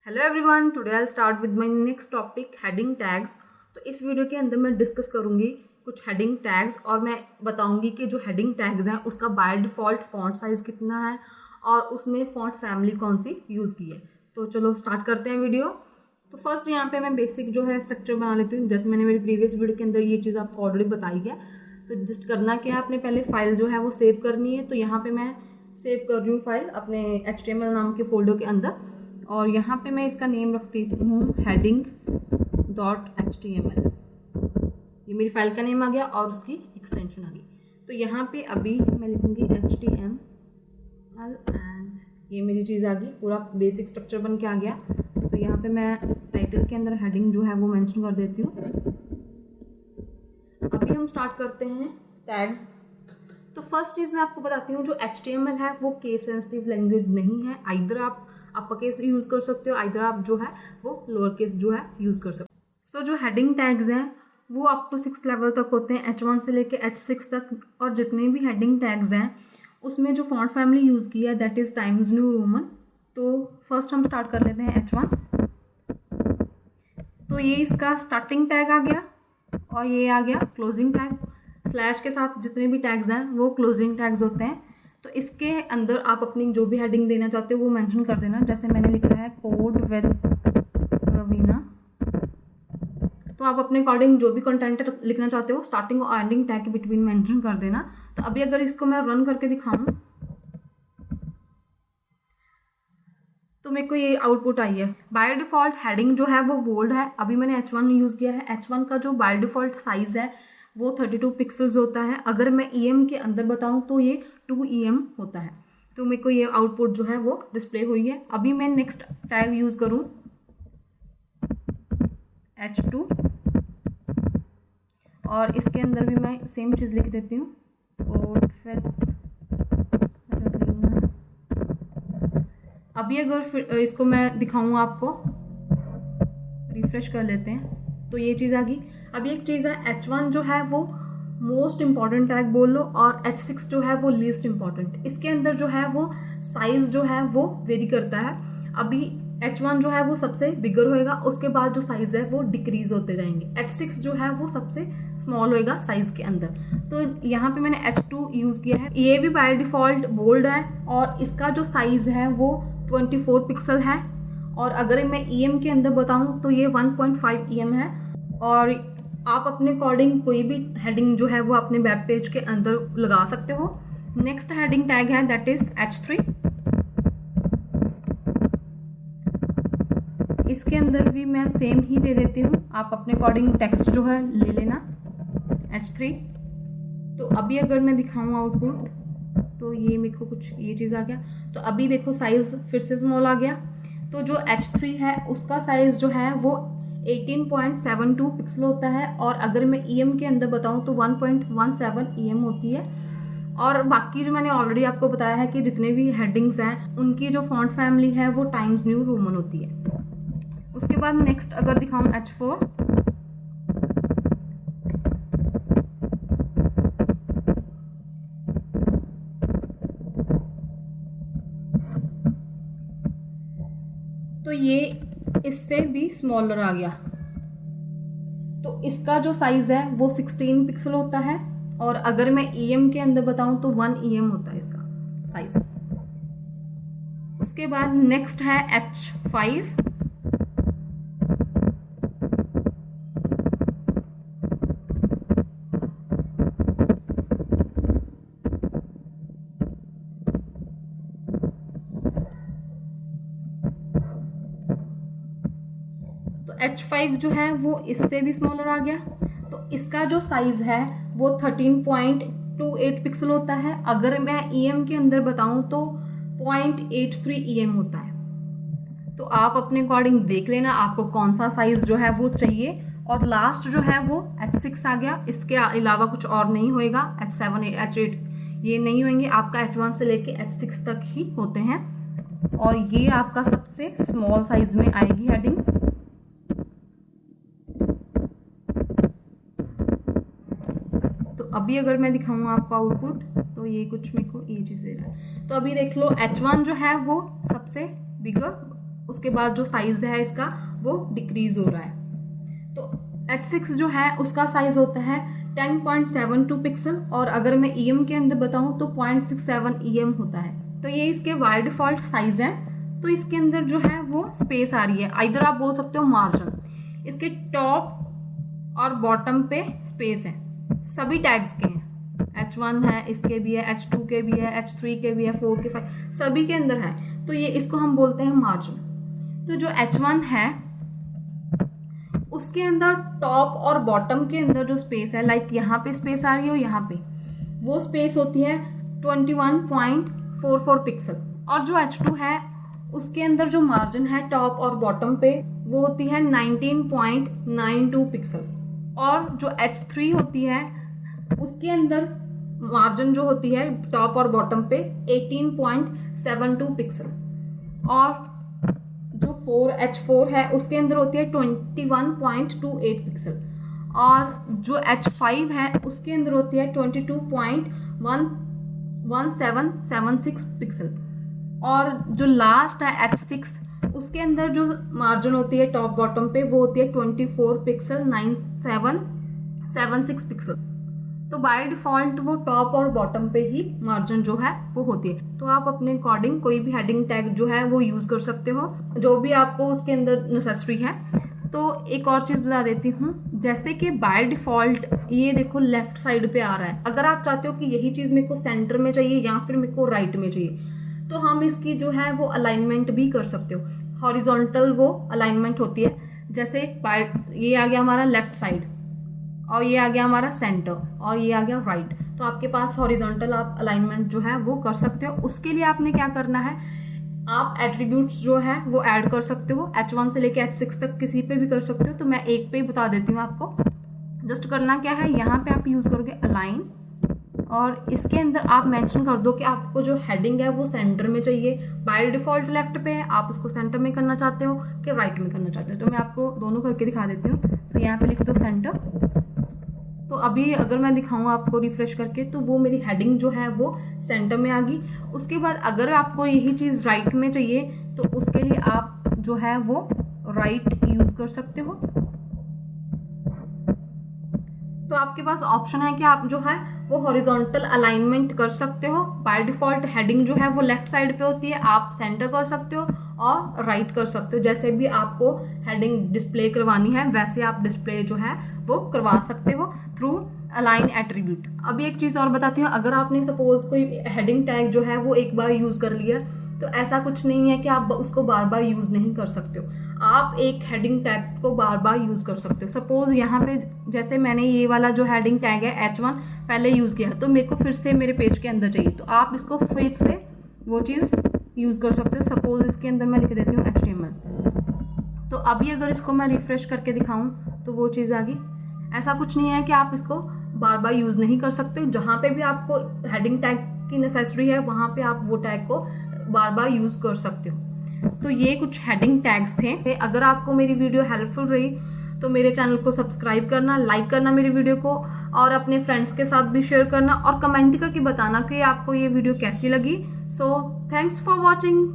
Hello everyone, today I start with my next topic heading tags. तो इस video के अंदर मैं डिस्कस करूंगी कुछ हेडिंग टैग्स और मैं बताऊंगी कि जो हेडिंग टैग्स हैं उसका बाय डिफ़ॉल्ट फॉन्ट साइज़ कितना है और उसमें फॉन्ट फैमिली कौन सी यूज़ की है। तो चलो स्टार्ट करते हैं वीडियो। तो फर्स्ट यहाँ पे मैं बेसिक जो है स्ट्रक्चर बना लेती हूँ। जैसे मैंने मेरी प्रीवियस वीडियो के अंदर ये चीज़ आपको ऑलरेडी बताई है। तो जस्ट करना क्या है, आपने पहले फाइल जो है वो सेव करनी है। तो यहाँ पे मैं सेव कर रही हूँ फाइल अपने HTML नाम के फोल्डर के अंदर और यहाँ पे मैं इसका नेम रखती हूँ heading.html। ये मेरी फाइल का नेम आ गया और उसकी एक्सटेंशन आ गई। तो यहाँ पे अभी मैं लिखूँगी HTML एंड ये मेरी चीज़ आ गई, पूरा बेसिक स्ट्रक्चर बन के आ गया। तो यहाँ पे मैं टाइटल के अंदर हेडिंग जो है वो मेंशन कर देती हूँ। अभी हम स्टार्ट करते हैं टैग्स। तो फर्स्ट चीज़ मैं आपको बताती हूँ, जो HTML है वो केस सेंसिटिव लैंग्वेज नहीं है। आइदर आप अपर केस यूज़ कर सकते हो, आइदर आप जो है वो लोअर केस जो है यूज़ कर सकते हो। सो जो हेडिंग टैग्स हैं वो अप टू 6 लेवल तक होते हैं, H1 से लेके H6 तक। और जितने भी हेडिंग टैग्स हैं उसमें जो फॉन्ट फैमिली यूज़ की है that is times new Roman. तो फर्स्ट हम स्टार्ट कर लेते हैं H1। तो ये इसका स्टार्टिंग टैग आ गया और ये आ गया क्लोजिंग टैग। स्लैश के साथ जितने भी टैग्स हैं वो क्लोजिंग टैग्स होते हैं। तो इसके अंदर आप अपनी जो भी हेडिंग देना चाहते हो वो मेंशन कर देना। जैसे मैंने लिखा है कोड विद रवीना, तो आप अपने अकॉर्डिंग जो भी कंटेंट लिखना चाहते हो स्टार्टिंग और एंडिंग टैग के बिटवीन मेंशन कर देना। तो अभी अगर इसको मैं रन करके दिखाऊं तो मेरे को ये आउटपुट आई है। बाय डिफ़ॉल्ट हेडिंग जो है वो बोल्ड है। अभी मैंने H1 यूज़ किया है। H1 का जो बाय डिफ़ॉल्ट साइज़ है वो 32 पिक्सल्स होता है। अगर मैं EM के अंदर बताऊं तो ये 2 EM होता है। तो मेरे को ये आउटपुट जो है वो डिस्प्ले हुई है। अभी मैं नेक्स्ट टैग यूज़ करूं H2 और इसके अंदर भी मैं सेम चीज़ लिख देती हूँ कोड विद रवीना। अभी अगर इसको मैं दिखाऊँ आपको, रिफ्रेश कर लेते हैं तो ये चीज़ आ गई। अभी एक चीज़ है, H1 जो है वो मोस्ट इम्पॉर्टेंट टैग बोल लो और H6 जो है वो लीस्ट इम्पॉर्टेंट। इसके अंदर जो है वो साइज जो है वो वेरी करता है। अभी H1 जो है वो सबसे बिगर होएगा, उसके बाद जो साइज है वो डिक्रीज होते जाएंगे। H6 जो है वो सबसे स्मॉल होएगा साइज के अंदर। तो यहाँ पे मैंने H2 यूज किया है। ये भी बाय डिफॉल्ट बोल्ड है और इसका जो साइज है वो 24 पिक्सल है। और अगर मैं EM के अंदर बताऊं तो ये 1.5 EM है। और आप अपने अकॉर्डिंग कोई भी हेडिंग जो है वो अपने वेब पेज के अंदर लगा सकते हो। नेक्स्ट हेडिंग टैग है दैट इज H3। इसके अंदर भी मैं सेम ही दे देती हूँ, आप अपने अकॉर्डिंग टेक्स्ट जो है ले लेना H3। तो अभी अगर मैं दिखाऊँ आउटपुट तो ये मेरे को कुछ ये चीज़ आ गया। तो अभी देखो साइज फिर से स्मॉल आ गया। तो जो H3 है उसका साइज जो है वो 18.72 पिक्सल होता है। और अगर मैं EM के अंदर बताऊं तो 1.17 EM होती है। और बाकी जो मैंने ऑलरेडी आपको बताया है कि जितने भी हेडिंग्स हैं उनकी जो फॉन्ट फैमिली है वो टाइम्स न्यू रोमन होती है। उसके बाद नेक्स्ट अगर दिखाऊं H4, तो ये इससे भी स्मॉलर आ गया। तो इसका जो साइज है वो 16 पिक्सल होता है। और अगर मैं EM के अंदर बताऊं तो 1 EM होता है इसका साइज। उसके बाद नेक्स्ट है H5। H5 जो है वो इससे भी स्मॉलर आ गया। तो इसका जो साइज है वो 13.28 पिक्सल होता है। अगर मैं EM के अंदर बताऊं तो 0.83 EM होता है। तो आप अपने अकॉर्डिंग देख लेना आपको कौन सा साइज जो है वो चाहिए। और लास्ट जो है वो H6 आ गया। इसके अलावा कुछ और नहीं होएगा। H7 H8 ये नहीं होंगे, आपका H1 से लेके H6 तक ही होते हैं। और ये आपका सबसे स्मॉल साइज में आएगी हेडिंग। अभी अगर मैं दिखाऊँ आपको आउटपुट तो ये कुछ मेरे को ये चीज़ दे रहा है। तो अभी देख लो H1 जो है वो सबसे बिगर उसके बाद जो साइज है इसका वो डिक्रीज हो रहा है। तो H6 जो है उसका साइज होता है 10.72 पिक्सल, और अगर मैं EM के अंदर बताऊं तो 0.67 EM होता है। तो ये इसके बाय डिफॉल्ट साइज है। तो इसके अंदर जो है वो स्पेस आ रही है, इधर आप बोल सकते हो मार्जिन। इसके टॉप और बॉटम पे स्पेस है, सभी टैग्स के हैं। H1 है, इसके भी है, H2 के भी है, H3 के भी है, 4 के 5 सभी के अंदर है। तो ये इसको हम बोलते हैं मार्जिन। तो जो H1 है उसके अंदर टॉप और बॉटम के अंदर जो स्पेस है, लाइक यहाँ पे स्पेस आ रही है और यहाँ पे, वो स्पेस होती है 21.44 पिक्सल। और जो H2 है उसके अंदर जो मार्जिन है टॉप और बॉटम पे वो होती है 19.92 पिक्सल। और जो H3 होती है उसके अंदर मार्जिन जो होती है टॉप और बॉटम पे 18.72 पिक्सल। और जो H4 है उसके अंदर होती है 21.28 पिक्सल। और जो H5 है उसके अंदर होती है 22.1776 पिक्सल। और जो लास्ट है H6 उसके अंदर जो मार्जिन होती है टॉप बॉटम पे वो होती है 24 पिक्सल 9776 पिक्सल। तो बाय डिफॉल्ट वो टॉप और बॉटम पे ही मार्जिन जो है वो होती है। तो आप अपने अकॉर्डिंग कोई भी हेडिंग टैग जो है वो यूज कर सकते हो, जो भी आपको उसके अंदर नेसेसरी है। तो एक और चीज बता देती हूँ, जैसे कि बाय डिफॉल्ट ये देखो लेफ्ट साइड पे आ रहा है। अगर आप चाहते हो कि यही चीज मेरे को सेंटर में चाहिए या फिर मेरे को राइट में चाहिए, तो हम इसकी जो है वो अलाइनमेंट भी कर सकते हो। हॉरिजॉन्टल वो अलाइनमेंट होती है, जैसे ये आ गया हमारा लेफ्ट साइड, और ये आ गया हमारा सेंटर, और ये आ गया राइट। तो आपके पास हॉरिजॉन्टल आप अलाइनमेंट जो है वो कर सकते हो। उसके लिए आपने क्या करना है, आप एट्रीब्यूट्स जो है वो ऐड कर सकते हो। H1 से लेके H6 तक किसी पे भी कर सकते हो। तो मैं एक पे ही बता देती हूँ आपको। जस्ट करना क्या है, यहाँ पे आप यूज करोगे अलाइन, और इसके अंदर आप मेंशन कर दो कि आपको जो हेडिंग है वो सेंटर में चाहिए। बाय डिफॉल्ट लेफ्ट पे है, आप उसको सेंटर में करना चाहते हो कि राइट में करना चाहते हो। तो मैं आपको दोनों करके दिखा देती हूँ। तो यहाँ पे लिख दो सेंटर। तो अभी अगर मैं दिखाऊं आपको रिफ्रेश करके, तो वो मेरी हेडिंग जो है वो सेंटर में आ गई। उसके बाद अगर आपको यही चीज राइट में चाहिए तो उसके लिए आप जो है वो राइट यूज कर सकते हो। तो आपके पास ऑप्शन है कि आप जो है वो हॉरिजॉन्टल अलाइनमेंट कर सकते हो। बाय डिफॉल्ट हेडिंग जो है वो लेफ्ट साइड पे होती है, आप सेंटर कर सकते हो और राइट कर सकते हो। जैसे भी आपको हेडिंग डिस्प्ले करवानी है वैसे आप डिस्प्ले जो है वो करवा सकते हो थ्रू अलाइन एट्रीब्यूट। अभी एक चीज और बताती हूँ, अगर आपने सपोज कोई हेडिंग टैग जो है वो एक बार यूज कर लिया, तो ऐसा कुछ नहीं है कि आप उसको बार बार यूज नहीं कर सकते हो। आप एक हेडिंग टैग को बार बार यूज कर सकते हो। सपोज यहाँ पे जैसे मैंने ये वाला जो हेडिंग टैग है H1 पहले यूज किया, तो मेरे को फिर से मेरे पेज के अंदर चाहिए, तो आप इसको फिर से वो चीज यूज कर सकते हो। सपोज इसके अंदर मैं लिख देती हूँ HTML। तो अभी अगर इसको मैं रिफ्रेश करके दिखाऊं तो वो चीज आ गई। ऐसा कुछ नहीं है कि आप इसको बार बार यूज नहीं कर सकते। जहां पे भी आपको हेडिंग टैग की नेसेसरी है वहां पे आप वो टैग को बार बार यूज कर सकते हो। तो ये कुछ हेडिंग टैग्स थे। अगर आपको मेरी वीडियो हेल्पफुल रही तो मेरे चैनल को सब्सक्राइब करना, लाइक करना मेरी वीडियो को, और अपने फ्रेंड्स के साथ भी शेयर करना, और कमेंट करके बताना कि आपको ये वीडियो कैसी लगी। So thanks for watching.